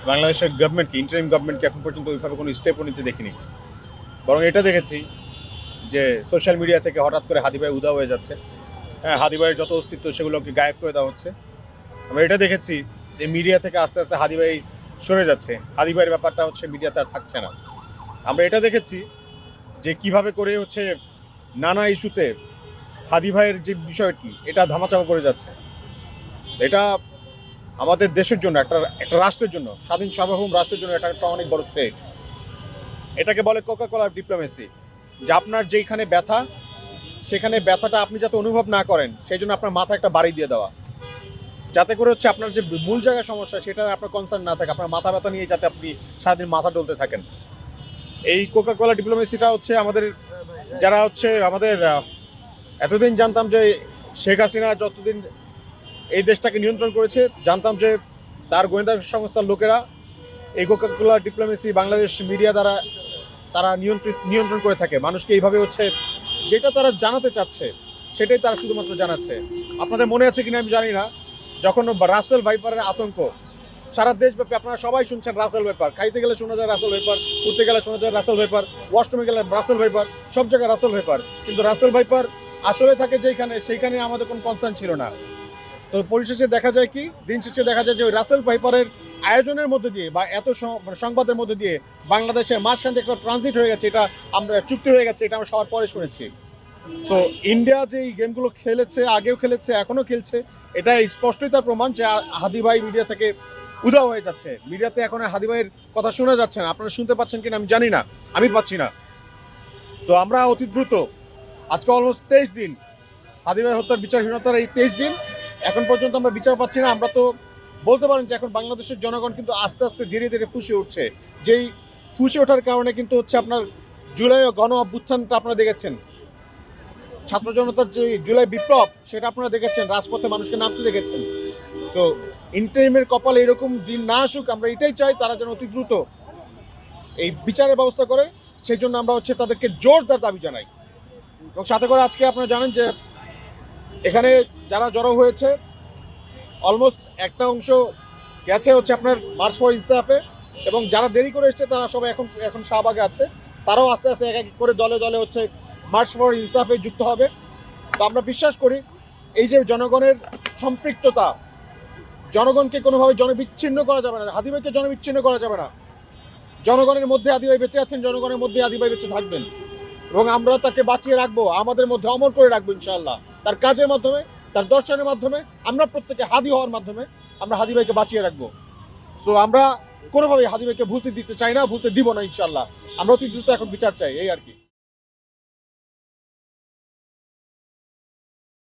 বাংলাদেশের গভর্নমেন্টকে, ইন্টারিম গভর্নমেন্টকে এখন পর্যন্ত ওইভাবে কোনো স্টেপও নিতে দেখিনি। বরং এটা দেখেছি যে সোশ্যাল মিডিয়া থেকে হঠাৎ করে হাদি ভাই উধাও হয়ে যাচ্ছে। হ্যাঁ, হাদি ভাইয়ের যত অস্তিত্ব সেগুলোকে গায়েব করে দেওয়া হচ্ছে। আমরা এটা দেখেছি যে মিডিয়া থেকে আস্তে আস্তে হাদি ভাই সরে যাচ্ছে, হাদি ভাইয়ের ব্যাপারটা হচ্ছে মিডিয়াতে আর থাকছে না। আমরা এটা দেখেছি যে কিভাবে করে হচ্ছে নানা ইস্যুতে হাদি ভাইয়ের যে বিষয়টি এটা ধামাচাপা পড়ে যাচ্ছে। এটা আমাদের দেশের জন্য, একটা একটা রাষ্ট্রের জন্য, স্বাধীন সার্বভৌম রাষ্ট্রের জন্য এটা একটা অনেক বড় থ্রেট। এটাকে বলে কোকা কোলা ডিপ্লোমেসি, যে আপনার যেইখানে ব্যথা সেখানে ব্যথাটা আপনি যাতে অনুভব না করেন সেই জন্য আপনার মাথায় একটা বাড়ি দিয়ে দেওয়া, যাতে করে হচ্ছে আপনার যে মূল জায়গায় সমস্যা সেটা আপনার কনসার্ন না থাকে, আপনার মাথা ব্যথা নিয়ে যাতে আপনি সারাদিন মাথা ডলতে থাকেন। এই কোকা কোলা ডিপ্লোমেসিটা হচ্ছে আমাদের, যারা হচ্ছে আমাদের এতদিন জানতাম যে শেখ হাসিনা যতদিন এই দেশটাকে নিয়ন্ত্রণ করেছে, জানতাম যে তার গোয়েন্দা সংস্থার লোকেরা এই Coca Cola diplomacy Bangladesh media দ্বারা তারা নিয়ন্ত্রণ করে থাকে মানুষকে। এইভাবে হচ্ছে যেটা তারা জানাতে চাচ্ছে সেটাই তারা শুধুমাত্র জানাচ্ছে। আপনাদের মনে আছে কিনা আমি জানি না, যখন রাসেল ভাইপারের আতঙ্ক সারা দেশব্যাপী, আপনারা সবাই শুনছেন রাসেল ভাইপার, খাইতে গেলে শোনা যায় রাসেল ভাইপার, উঠতে গেলে শোনা যায় রাসেল ভাইপার, ওয়াশরুমে গেলে রাসেল ভাইপার, সব জায়গায় রাসেল ভাইপার। কিন্তু রাসেল ভাইপার আসলে থাকে যেখানে, সেইখানে আমাদের কোনো কনসার্ন ছিল না। তো পরিশেষে দেখা যায় কি, দিন শেষে দেখা যায় যে ওই রাসেল ভাইপারের আয়োজনের মধ্যে দিয়ে বা এত সংবাদের মধ্যে দিয়ে বাংলাদেশের মাঝখান থেকে একটা ট্রানজিট হয়ে গেছে, এটা আমরা চুক্তি হয়ে গেছে, এটা আমরা সবার পরে শুনেছি। সো ইন্ডিয়া যে এই গেমগুলো খেলেছে, আগেও খেলেছে, এখনও খেলছে, এটা স্পষ্টই তার প্রমাণ যে হাদি ভাই মিডিয়া থেকে উধাও হয়ে যাচ্ছে। মিডিয়াতে এখন আর হাদি ভাইয়ের কথা শোনা যাচ্ছে না। আপনারা শুনতে পাচ্ছেন কিনা আমি জানি না, আমি পাচ্ছি না। তো আমরা অতি দ্রুত, আজকে অলমোস্ট 23 দিন হাদি ভাই হত্যার বিচারহীনতার, এই 23 দিন এখন পর্যন্ত আমরা বিচার পাচ্ছি না। আমরা তো বলতে পারেন যে এখন বাংলাদেশের জনগণ কিন্তু আস্তে আস্তে ধীরে ধীরে ফুঁসে উঠছে। যেই ফুঁসে ওঠার কারণে কিন্তু হচ্ছে আপনার জুলাই গণ অভ্যুত্থানটা আপনারা দেখেছেন, ছাত্র জনতার যে জুলাই বিপ্লব সেটা আপনারা দেখেছেন, রাজপথে মানুষকে নামতে দেখেছেন। সো ইন্টারিমের কপালে এরকম দিন না আসুক, আমরা এটাই চাই তারা যেন অতি দ্রুত এই বিচারের ব্যবস্থা করে। সেই জন্য আমরা হচ্ছে তাদেরকে জোরদার দাবি জানাই। এবং সাথে করে আজকে আপনারা জানেন যে এখানে যারা জড়ো হয়েছে অলমোস্ট একটা অংশ গেছে হচ্ছে আপনার মার্চ ফর ইনসাফে, এবং যারা দেরি করে এসছে তারা সবাই এখন এখন শাহবাগে আছে। তারাও আস্তে আস্তে এক এক করে দলে দলে হচ্ছে মার্চ ফর ইনসাফে যুক্ত হবে। তো আমরা বিশ্বাস করি এই যে জনগণের সম্পৃক্ততা, জনগণকে কোনোভাবে জনবিচ্ছিন্ন করা যাবে না, হাদি ভাইকে জনবিচ্ছিন্ন করা যাবে না। জনগণের মধ্যে হাদি ভাই বেঁচে আছেন, জনগণের মধ্যে হাদি ভাই বেঁচে থাকবেন, এবং আমরা তাকে বাঁচিয়ে রাখবো, আমাদের মধ্যে অমর করে রাখবো ইনশাআল্লাহ। তার কাজের মাধ্যমে, তার দর্শনের মাধ্যমে, আমরা প্রত্যেকে হাদি হওয়ার মাধ্যমে আমরা হাদি ভাইকে বাঁচিয়ে রাখবো। সো আমরা কোনোভাবেই হাদি ভাইকে ভুলতে দিতে চাই না, ভুলতে দিব না ইনশাআল্লাহ। আমরা অতি দ্রুত এখন বিচার চাই, এই আর কি।